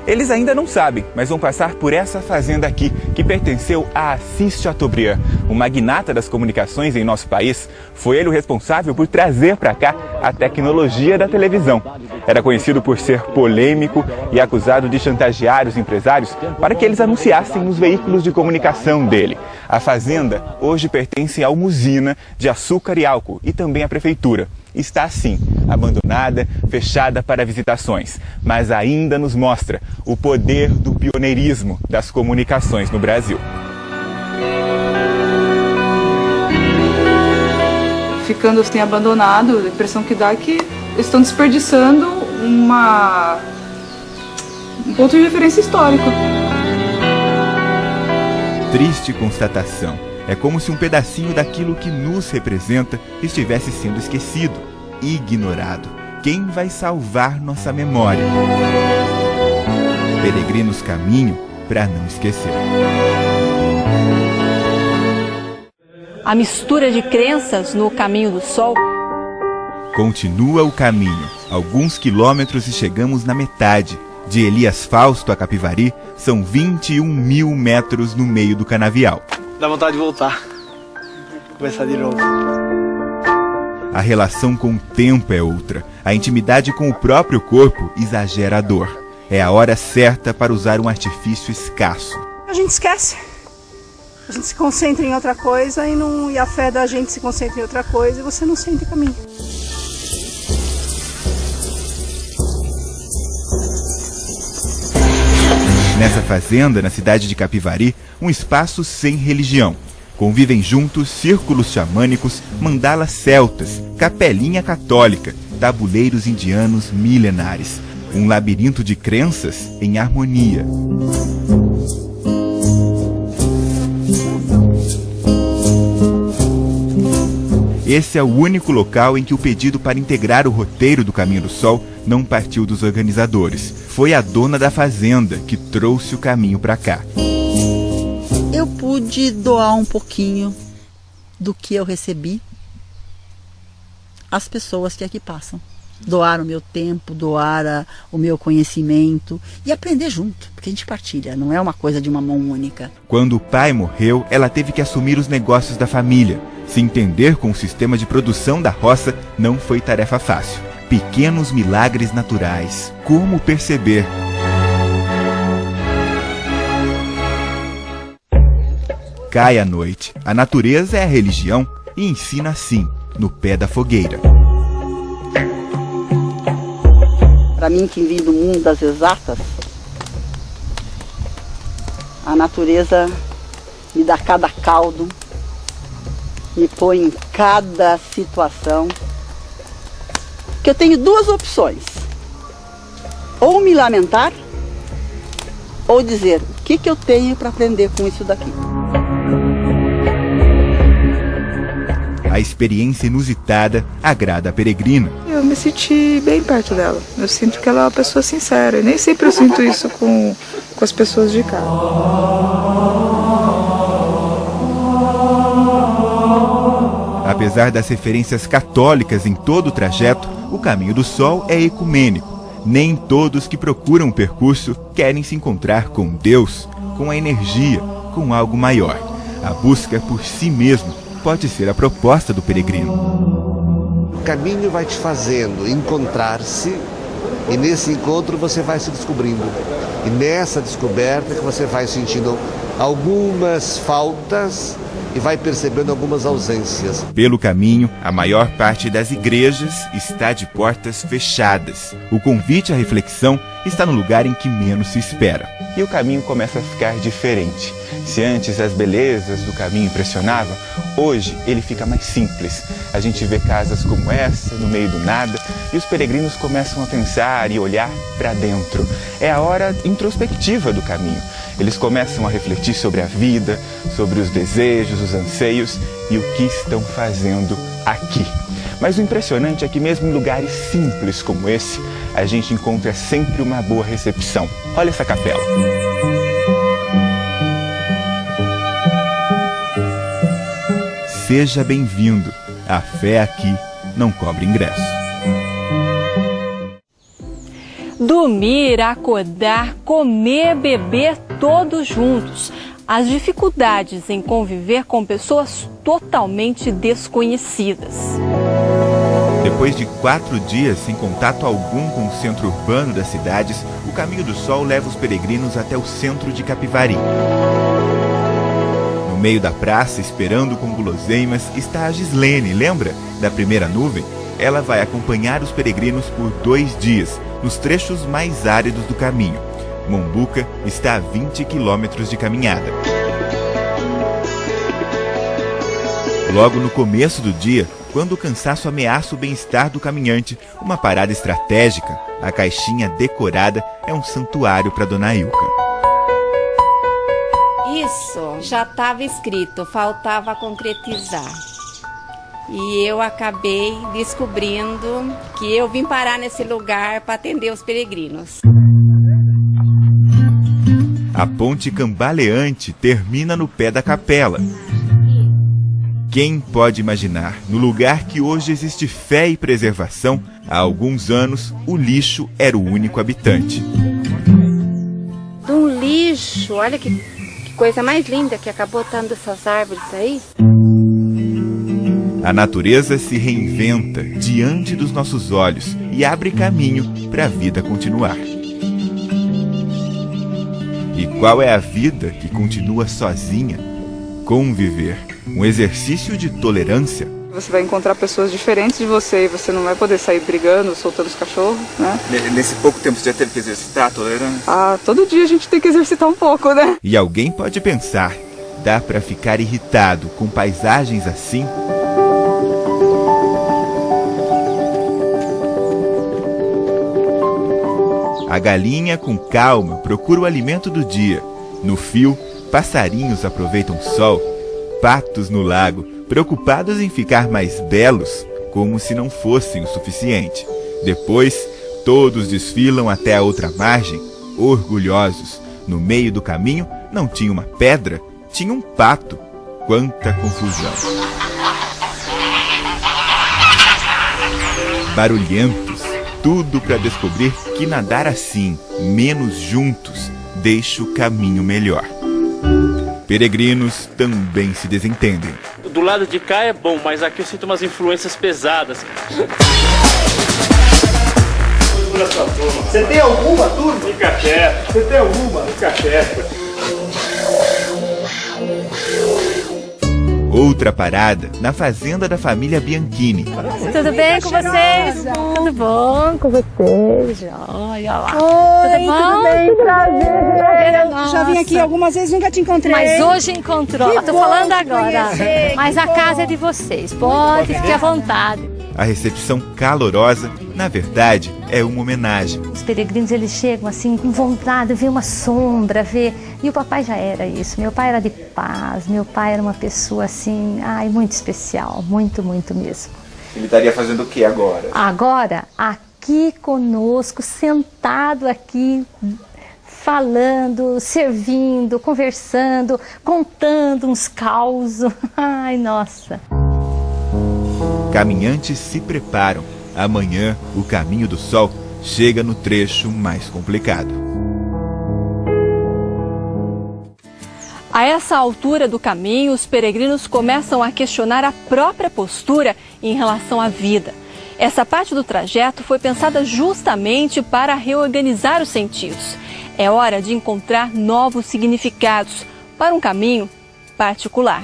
Eles ainda não sabem, mas vão passar por essa fazenda aqui, que pertenceu a Assis Chateaubriand, um magnata das comunicações em nosso país. Foi ele o responsável por trazer para cá a tecnologia da televisão. Era conhecido por ser polêmico e acusado de chantagear os empresários para que eles anunciassem nos veículos de comunicação dele. A fazenda hoje pertence à usina de açúcar e álcool e também à prefeitura. Está assim, abandonada, fechada para visitações, mas ainda nos mostra o poder do pioneirismo das comunicações no Brasil. Ficando assim abandonado, a impressão que dá é que estão desperdiçando um ponto de referência histórico. Triste constatação. É como se um pedacinho daquilo que nos representa estivesse sendo esquecido, ignorado. Quem vai salvar nossa memória? Peregrinos caminham para não esquecer. A mistura de crenças no caminho do sol. Continua o caminho. Alguns quilômetros e chegamos na metade. De Elias Fausto a Capivari, são 21 mil metros no meio do canavial. Dá vontade de voltar. Começar de novo. A relação com o tempo é outra. A intimidade com o próprio corpo exagera a dor. É a hora certa para usar um artifício escasso. A gente esquece. A gente se concentra em outra coisa e a fé da gente se concentra em outra coisa e você não sente o caminho. Nessa fazenda, na cidade de Capivari, um espaço sem religião. Convivem juntos círculos xamânicos, mandalas celtas, capelinha católica, tabuleiros indianos milenares. Um labirinto de crenças em harmonia. Esse é o único local em que o pedido para integrar o roteiro do Caminho do Sol não partiu dos organizadores. Foi a dona da fazenda que trouxe o caminho para cá. Eu pude doar um pouquinho do que eu recebi às pessoas que aqui passam. Doar o meu tempo, doar o meu conhecimento e aprender junto, porque a gente partilha, não é uma coisa de uma mão única. Quando o pai morreu, ela teve que assumir os negócios da família. Se entender com o sistema de produção da roça não foi tarefa fácil. Pequenos milagres naturais. Como perceber? Cai a noite. A natureza é a religião e ensina assim, no pé da fogueira. Para mim, que vim do mundo das exatas, a natureza me dá cada caldo, me põe em cada situação, que eu tenho duas opções. Ou me lamentar, ou dizer o que eu tenho para aprender com isso daqui. A experiência inusitada agrada a peregrina. Eu me senti bem perto dela. Eu sinto que ela é uma pessoa sincera. E nem sempre eu sinto isso com as pessoas de cá. Apesar das referências católicas em todo o trajeto, o Caminho do Sol é ecumênico. Nem todos que procuram o percurso querem se encontrar com Deus, com a energia, com algo maior. A busca por si mesmo pode ser a proposta do peregrino. O caminho vai te fazendo encontrar-se e nesse encontro você vai se descobrindo. E nessa descoberta que você vai sentindo algumas faltas e vai percebendo algumas ausências. Pelo caminho, a maior parte das igrejas está de portas fechadas. O convite à reflexão está no lugar em que menos se espera. E o caminho começa a ficar diferente. Se antes as belezas do caminho impressionavam, hoje ele fica mais simples. A gente vê casas como essa, no meio do nada, e os peregrinos começam a pensar e olhar para dentro. É a hora introspectiva do caminho. Eles começam a refletir sobre a vida, sobre os desejos, os anseios e o que estão fazendo aqui. Mas o impressionante é que mesmo em lugares simples como esse, a gente encontra sempre uma boa recepção. Olha essa capela. Seja bem-vindo. A fé aqui não cobra ingresso. Dormir, acordar, comer, beber, todos juntos. As dificuldades em conviver com pessoas totalmente desconhecidas. Depois de 4 dias sem contato algum com o centro urbano das cidades, o Caminho do Sol leva os peregrinos até o centro de Capivari. No meio da praça, esperando com guloseimas, está a Gislene, lembra? Da primeira nuvem? Ela vai acompanhar os peregrinos por 2 dias, nos trechos mais áridos do caminho. Mombuca está a 20 quilômetros de caminhada. Logo no começo do dia, quando o cansaço ameaça o bem-estar do caminhante, uma parada estratégica, a caixinha decorada é um santuário para Dona Ilka. Isso já estava escrito, faltava concretizar. E eu acabei descobrindo que eu vim parar nesse lugar para atender os peregrinos. A ponte cambaleante termina no pé da capela. Quem pode imaginar, no lugar que hoje existe fé e preservação, há alguns anos o lixo era o único habitante. Um lixo, olha que coisa mais linda que acabou estando essas árvores aí. A natureza se reinventa diante dos nossos olhos e abre caminho para a vida continuar. E qual é a vida que continua sozinha? Conviver. Um exercício de tolerância. Você vai encontrar pessoas diferentes de você e você não vai poder sair brigando, soltando os cachorros, né? Nesse pouco tempo você já teve que exercitar a tolerância? Ah, todo dia a gente tem que exercitar um pouco, né? E alguém pode pensar, dá para ficar irritado com paisagens assim? A galinha, com calma, procura o alimento do dia. No fio, passarinhos aproveitam o sol. Patos no lago, preocupados em ficar mais belos, como se não fossem o suficiente. Depois, todos desfilam até a outra margem, orgulhosos. No meio do caminho, não tinha uma pedra, tinha um pato. Quanta confusão! Barulhentos, tudo para descobrir que nadar assim, menos juntos, deixa o caminho melhor. Peregrinos também se desentendem. Do lado de cá é bom, mas aqui eu sinto umas influências pesadas. Você tem alguma, turma? Fica quieto. Você tem alguma? Fica quieto. Outra parada na fazenda da família Bianchini. Tudo bem com vocês? Tudo bom com vocês? Olha lá. Oi, tudo bem? Prazer. Já vim aqui algumas vezes, nunca te encontrei. Mas hoje encontrou. Que Tô bom falando te agora. conhecer, Mas a casa é de vocês. Pode, fique à vontade. A recepção calorosa, na verdade, é uma homenagem. Os peregrinos, eles chegam assim com vontade, ver uma sombra, ver... E o papai já era isso. Meu pai era de paz, meu pai era uma pessoa assim, muito especial, muito, muito mesmo. Ele estaria fazendo o que agora? Agora, aqui conosco, sentado aqui, falando, servindo, conversando, contando uns causos. Ai, nossa. Caminhantes se preparam. Amanhã, o Caminho do Sol chega no trecho mais complicado. A essa altura do caminho, os peregrinos começam a questionar a própria postura em relação à vida. Essa parte do trajeto foi pensada justamente para reorganizar os sentidos. É hora de encontrar novos significados para um caminho particular.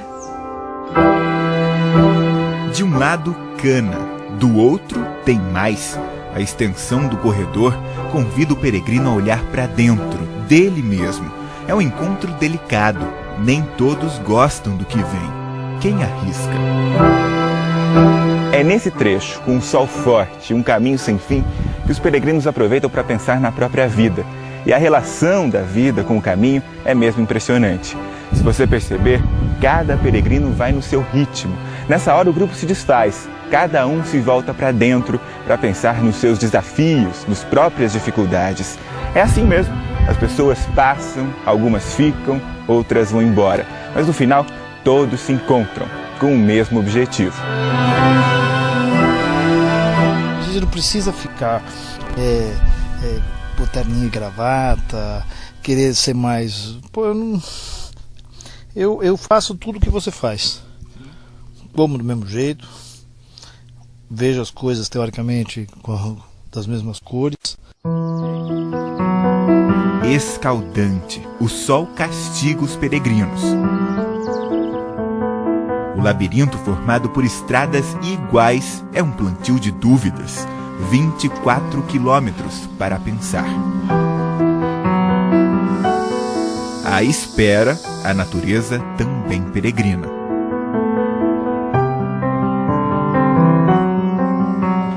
De um lado, cana, do outro, tem mais. A extensão do corredor convida o peregrino a olhar para dentro, dele mesmo. É um encontro delicado. nem todos gostam do que vem. Quem arrisca? É nesse trecho, com um sol forte e um caminho sem fim, que os peregrinos aproveitam para pensar na própria vida. E a relação da vida com o caminho é mesmo impressionante. Se você perceber, cada peregrino vai no seu ritmo. Nessa hora o grupo se desfaz, cada um se volta para dentro para pensar nos seus desafios, nas próprias dificuldades. É assim mesmo, as pessoas passam, algumas ficam, outras vão embora. Mas no final, todos se encontram com o mesmo objetivo. Você não precisa ficar terninho e gravata, querer ser mais... Pô, eu faço tudo o que você faz. Como do mesmo jeito, vejo as coisas teoricamente das mesmas cores. Escaldante, o sol castiga os peregrinos. O labirinto formado por estradas iguais é um plantio de dúvidas. 24 quilômetros para pensar. À espera, a natureza também peregrina.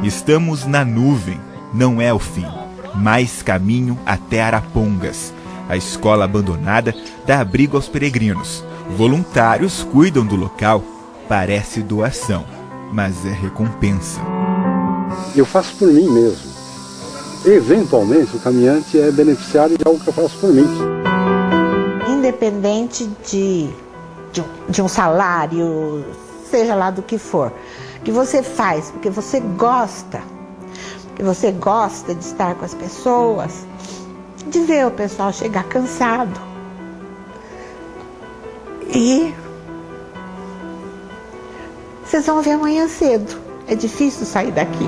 Estamos na nuvem, não é o fim. Mais caminho até Arapongas. A escola abandonada dá abrigo aos peregrinos. Voluntários cuidam do local. Parece doação, mas é recompensa. Eu faço por mim mesmo. Eventualmente, o caminhante é beneficiário de algo que eu faço por mim. Independente de um salário, seja lá do que for, que você faz porque você gosta, de estar com as pessoas, de ver o pessoal chegar cansado. E vocês vão ver amanhã cedo. É difícil sair daqui.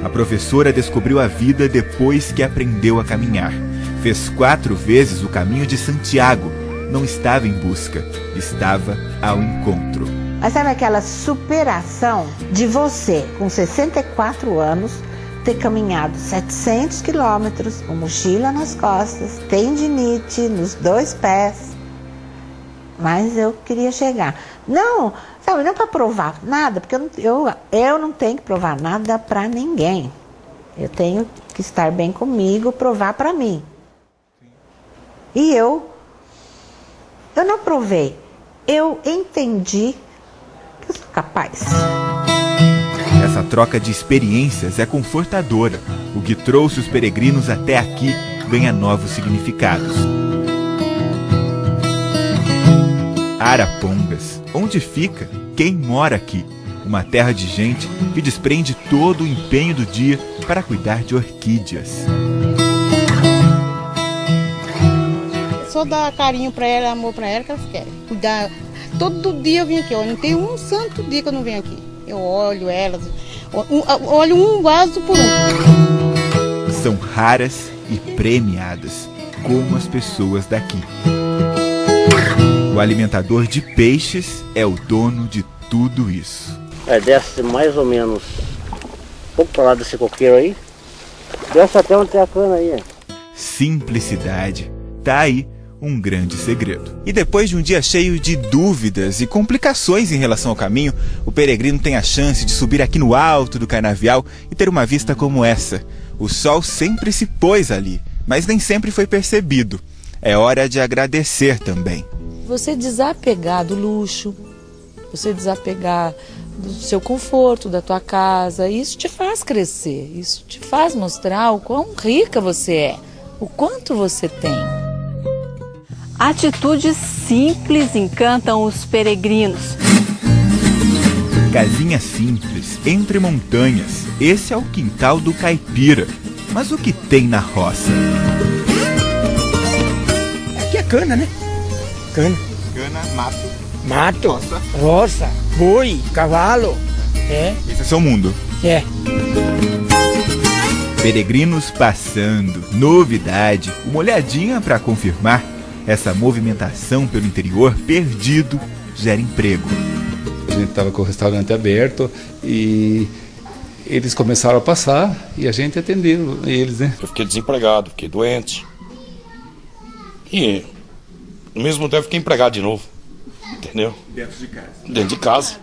A professora descobriu a vida depois que aprendeu a caminhar. Fez 4 vezes o caminho de Santiago. Não estava em busca, estava ao encontro. Mas sabe aquela superação de você, com 64 anos, ter caminhado 700 quilômetros, com mochila nas costas, tendinite nos 2 pés. Mas eu queria chegar. Não para provar nada, porque eu não tenho que provar nada para ninguém. Eu tenho que estar bem comigo, provar para mim. E eu não provei. Eu entendi que eu sou capaz. Essa troca de experiências é confortadora. O que trouxe os peregrinos até aqui ganha novos significados. Arapongas, onde fica quem mora aqui? Uma terra de gente que desprende todo o empenho do dia para cuidar de orquídeas. Só dar carinho para ela, amor para ela que elas querem. Cuidar. Todo dia eu venho aqui, não tem um santo dia que eu não venho aqui. Eu olho elas, olho um vaso por um. São raras e premiadas, como as pessoas daqui. O alimentador de peixes é o dono de tudo isso. Desce mais ou menos um pouco para lá desse coqueiro aí. Desce até onde tem a cana aí. Simplicidade. Tá aí um grande segredo. E depois de um dia cheio de dúvidas e complicações em relação ao caminho, o peregrino tem a chance de subir aqui no alto do Canavial e ter uma vista como essa. O sol sempre se pôs ali, mas nem sempre foi percebido. É hora de agradecer também. Você desapegar do luxo, você desapegar do seu conforto, da tua casa, isso te faz crescer, isso te faz mostrar o quão rica você é, o quanto você tem. Atitudes simples encantam os peregrinos. Casinha simples, entre montanhas, esse é o quintal do caipira. Mas o que tem na roça? Aqui é cana, né? Cana. Cana, mato. Mato, roça, boi, cavalo. Esse é seu mundo. É. Peregrinos passando, novidade, uma olhadinha para confirmar. Essa movimentação pelo interior perdido gera emprego. A gente estava com o restaurante aberto e eles começaram a passar e a gente atendeu eles, né? Eu fiquei desempregado, fiquei doente. E No mesmo tempo fiquei empregado de novo. Entendeu? Dentro de casa. Dentro de casa.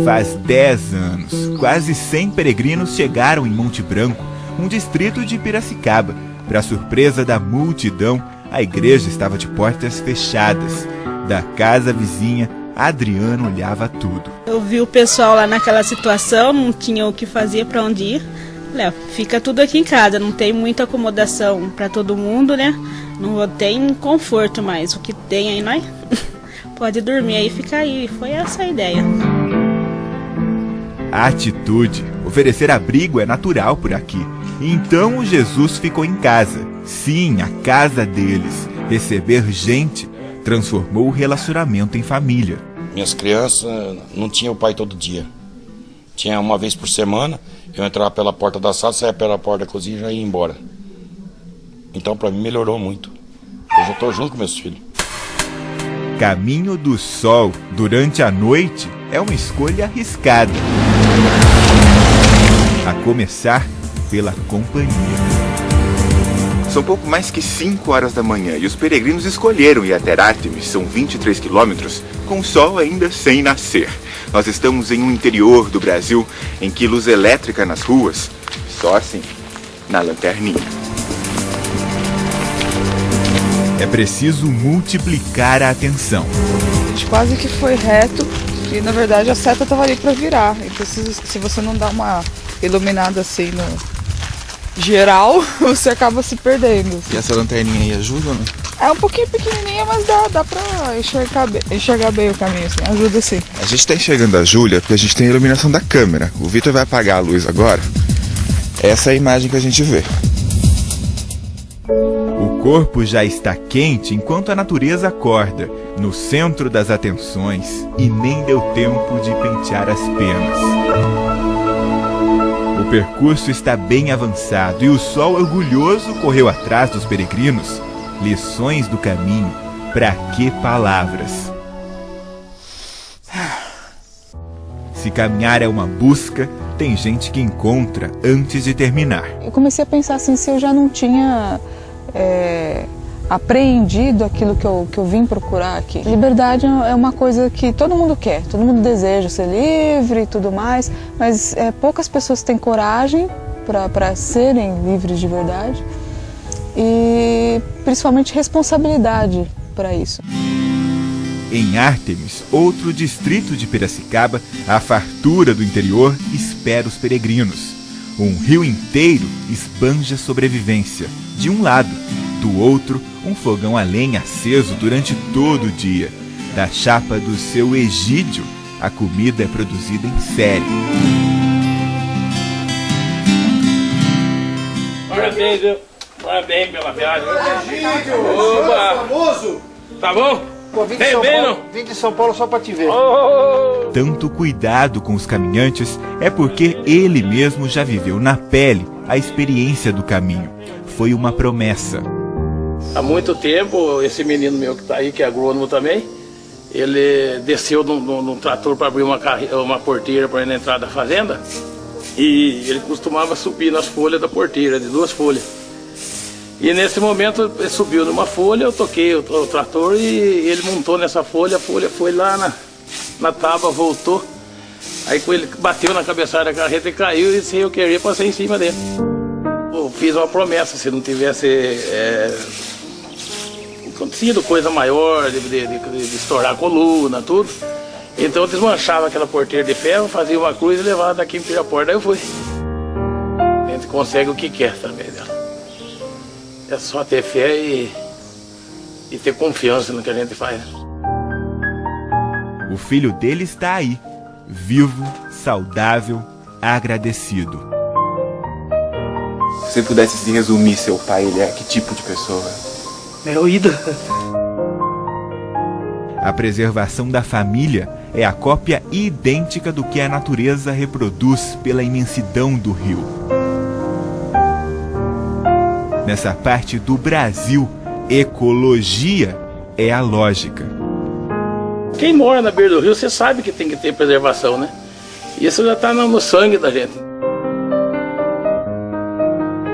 Faz 10 anos, quase 100 peregrinos chegaram em Monte Branco, um distrito de Piracicaba. Para surpresa da multidão, a igreja estava de portas fechadas. Da casa vizinha, Adriano olhava tudo. Eu vi o pessoal lá naquela situação, não tinha o que fazer, para onde ir. Léo, fica tudo aqui em casa, não tem muita acomodação para todo mundo, né? Não tem conforto mais. O que tem aí, nós pode dormir aí e ficar aí. Foi essa a ideia. A atitude, oferecer abrigo, é natural por aqui. Então o Jesus ficou em casa. Sim, a casa deles. Receber gente transformou o relacionamento em família. Minhas crianças não tinham o pai todo dia. Tinha uma vez por semana, eu entrava pela porta da sala, saía pela porta da cozinha e já ia embora. Então para mim melhorou muito. Hoje eu estou junto com meus filhos. Caminho do Sol durante a noite é uma escolha arriscada. A começar pela companhia. São pouco mais que 5 horas da manhã e os peregrinos escolheram ir até Artemis, são 23 quilômetros, com o sol ainda sem nascer. Nós estamos em um interior do Brasil em que luz elétrica nas ruas só assim, na lanterninha. É preciso multiplicar a atenção. A gente quase que foi reto e na verdade a seta estava ali para virar. Então se você não dá uma iluminada assim no geral, você acaba se perdendo. E essa lanterninha aí ajuda ou não? É um pouquinho pequenininha, mas dá pra enxergar bem o caminho, assim, ajuda sim. A gente tá enxergando a Júlia porque a gente tem a iluminação da câmera. O Vitor vai apagar a luz agora. Essa é a imagem que a gente vê. O corpo já está quente enquanto a natureza acorda, no centro das atenções, e nem deu tempo de pentear as penas. O percurso está bem avançado e o sol orgulhoso correu atrás dos peregrinos. Lições do caminho, pra que palavras? Se caminhar é uma busca, tem gente que encontra antes de terminar. Eu comecei a pensar assim, se eu já não tinha apreendido aquilo que eu vim procurar aqui. Liberdade é uma coisa que todo mundo quer, todo mundo deseja ser livre e tudo mais, mas poucas pessoas têm coragem para serem livres de verdade e principalmente responsabilidade para isso. Em Artemis, outro distrito de Piracicaba, a fartura do interior espera os peregrinos. Um rio inteiro espanja sobrevivência. De um lado, do outro, um fogão a lenha aceso durante todo o dia. Da chapa do seu Egídio, a comida é produzida em série. Parabéns, viu? Parabéns pela viagem. Egídio! Oba! Famoso! Tá bom? Vim de São Paulo só pra te ver. Tanto cuidado com os caminhantes é porque ele mesmo já viveu na pele a experiência do caminho. Foi uma promessa. Há muito tempo, esse menino meu que tá aí, que é agrônomo também, ele desceu num trator para abrir uma porteira para ir na entrada da fazenda e ele costumava subir nas folhas da porteira, de 2 folhas. E nesse momento ele subiu numa folha, eu toquei o trator e ele montou nessa folha, a folha foi lá na tábua, voltou. Aí ele bateu na cabeçada da carreta e caiu e sem eu querer passei em cima dele. Eu fiz uma promessa, se não tivesse acontecido coisa maior, de estourar a coluna, tudo. Então eu desmanchava aquela porteira de ferro, fazia uma cruz e levava daqui em Pirapora, daí eu fui. A gente consegue o que quer também dela. É só ter fé e ter confiança no que a gente faz. O filho dele está aí, vivo, saudável, agradecido. Se você pudesse se resumir seu pai, ele é que tipo de pessoa? Meu ídolo. A preservação da família é a cópia idêntica do que a natureza reproduz pela imensidão do rio. Nessa parte do Brasil, ecologia é a lógica. Quem mora na beira do rio, você sabe que tem que ter preservação, né? Isso já está no sangue da gente.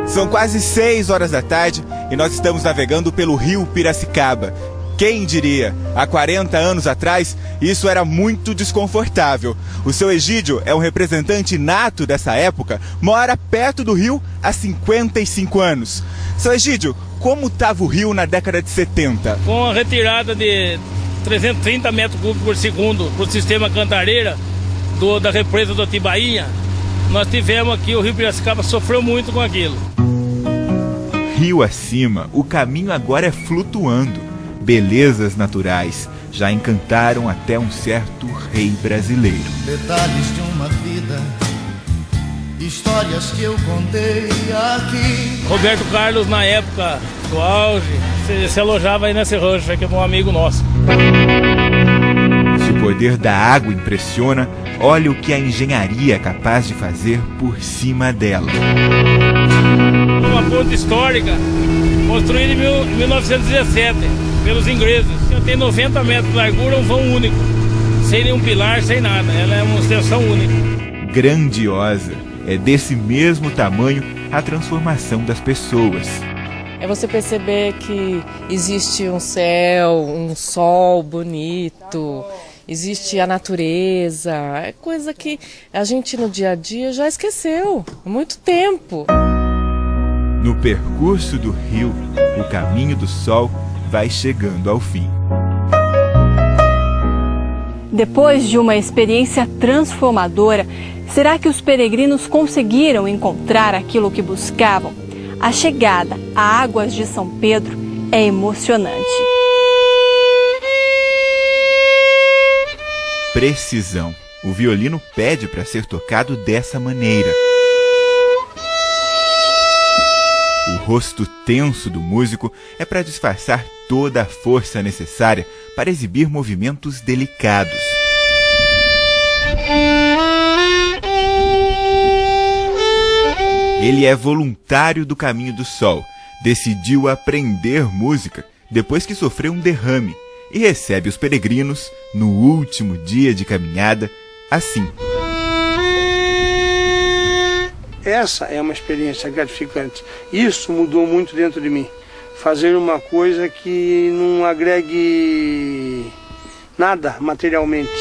São quase 6 horas da tarde e nós estamos navegando pelo rio Piracicaba. Quem diria? Há 40 anos atrás, isso era muito desconfortável. O seu Egídio é um representante nato dessa época, mora perto do rio há 55 anos. Seu Egídio, como estava o rio na década de 70? Com a retirada de 330 metros cúbicos por segundo para o sistema Cantareira da represa do Atibainha, nós tivemos aqui, o rio Piracicaba sofreu muito com aquilo. Rio acima, o caminho agora é flutuando. Belezas naturais já encantaram até um certo rei brasileiro. Detalhes de uma vida, histórias que eu contei aqui. Roberto Carlos, na época do auge, se alojava aí nesse rancho aqui de um amigo nosso. Se o poder da água impressiona, olha o que a engenharia é capaz de fazer por cima dela. Uma ponte histórica construída em 1917 pelos ingleses. Ela tem 90 metros de largura, um vão único, sem nenhum pilar, sem nada. Ela é uma extensão única. Grandiosa. É desse mesmo tamanho a transformação das pessoas. É você perceber que existe um céu, um sol bonito, existe a natureza. É coisa que a gente no dia a dia já esqueceu há muito tempo. No percurso do rio, o caminho do sol vai chegando ao fim. Depois de uma experiência transformadora, será que os peregrinos conseguiram encontrar aquilo que buscavam? A chegada a Águas de São Pedro é emocionante. Precisão. O violino pede para ser tocado dessa maneira. O rosto tenso do músico é para disfarçar toda a força necessária para exibir movimentos delicados. Ele é voluntário do Caminho do Sol, decidiu aprender música depois que sofreu um derrame e recebe os peregrinos no último dia de caminhada assim. Essa é uma experiência gratificante. Isso mudou muito dentro de mim. Fazer uma coisa que não agregue nada materialmente.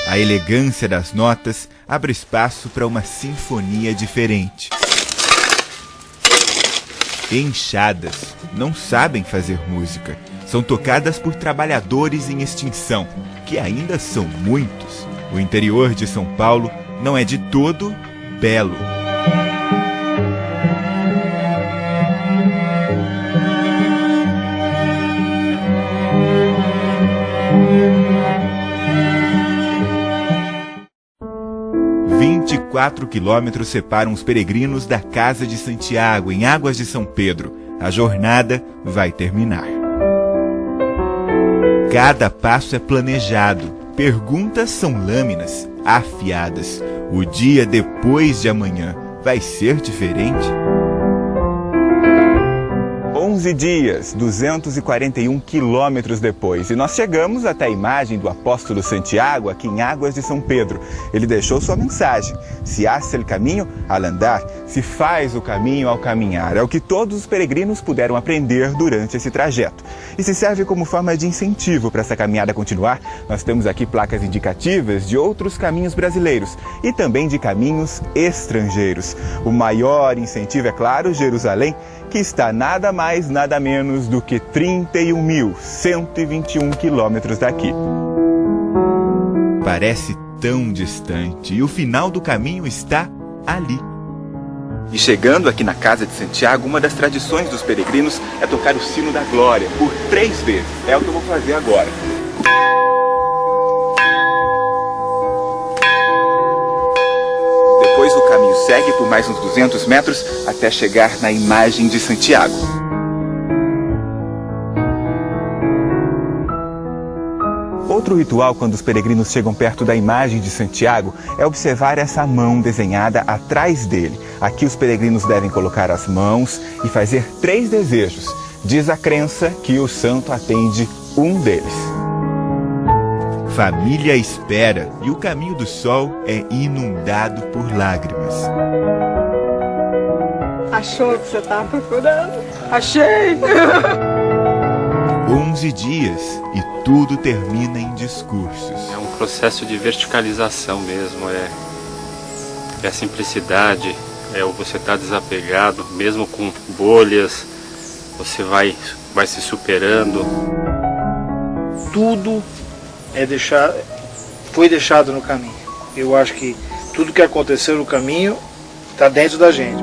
A elegância das notas abre espaço para uma sinfonia diferente. Enxadas não sabem fazer música. São tocadas por trabalhadores em extinção, que ainda são muitos. O interior de São Paulo não é de todo belo. Quatro quilômetros separam os peregrinos da Casa de Santiago, em Águas de São Pedro. A jornada vai terminar. Cada passo é planejado. Perguntas são lâminas afiadas. O dia depois de amanhã vai ser diferente? 11 dias, 241 quilômetros depois, e nós chegamos até a imagem do apóstolo Santiago aqui em Águas de São Pedro. Ele deixou sua mensagem: se hace el caminho al andar, se faz o caminho ao caminhar. É o que todos os peregrinos puderam aprender durante esse trajeto. E se serve como forma de incentivo para essa caminhada continuar, nós temos aqui placas indicativas de outros caminhos brasileiros e também de caminhos estrangeiros. O maior incentivo, é claro, Jerusalém, que está nada mais, nada menos do que 31.121 quilômetros daqui. Parece tão distante e o final do caminho está ali. E chegando aqui na Casa de Santiago, uma das tradições dos peregrinos é tocar o sino da glória por 3 vezes. É o que eu vou fazer agora. Depois o caminho segue por mais uns 200 metros até chegar na imagem de Santiago. Outro ritual quando os peregrinos chegam perto da imagem de Santiago é observar essa mão desenhada atrás dele. Aqui os peregrinos devem colocar as mãos e fazer 3 desejos. Diz a crença que o santo atende um deles. Família espera e o caminho do sol é inundado por lágrimas. Achou que você estava procurando? Achei! 11 dias e tudo termina em discursos. É um processo de verticalização mesmo, é a simplicidade, é o você estar desapegado, mesmo com bolhas, você vai se superando. Tudo foi deixado no caminho. Eu acho que tudo que aconteceu no caminho está dentro da gente.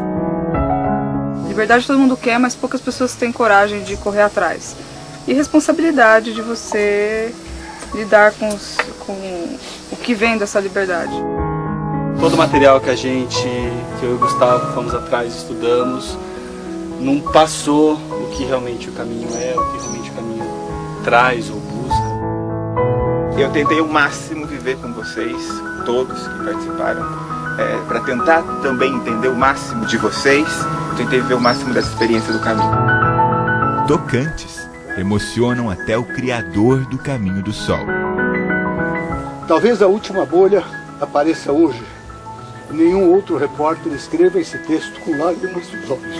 Liberdade todo mundo quer, mas poucas pessoas têm coragem de correr atrás. E responsabilidade de você lidar com o que vem dessa liberdade. Todo o material que eu e o Gustavo fomos atrás, estudamos, não passou o que realmente o caminho é, o que realmente o caminho traz ou busca. Eu tentei ao máximo viver com vocês, todos que participaram, para tentar também entender o máximo de vocês. Eu tentei viver o máximo dessa experiência do caminho. Tocantes emocionam até o criador do Caminho do Sol. Talvez a última bolha apareça hoje. Nenhum outro repórter escreva esse texto com lágrimas nos olhos.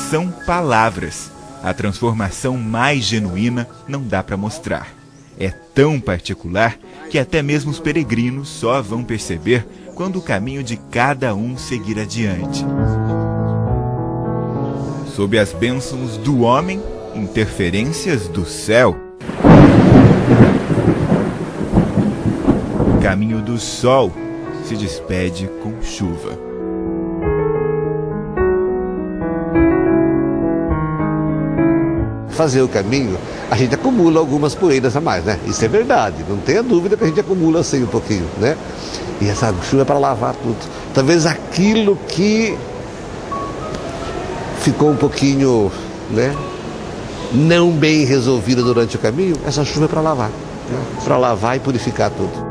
São palavras. A transformação mais genuína não dá para mostrar. É tão particular que até mesmo os peregrinos só vão perceber quando o caminho de cada um seguir adiante. Sob as bênçãos do homem, interferências do céu. O Caminho do Sol se despede com chuva. Fazer o caminho, a gente acumula algumas poeiras a mais, né? Isso é verdade, não tenha dúvida que a gente acumula assim um pouquinho, né? E essa chuva é para lavar tudo. Talvez aquilo que ficou um pouquinho, né, não bem resolvido durante o caminho, essa chuva é para lavar, né? Para lavar e purificar tudo.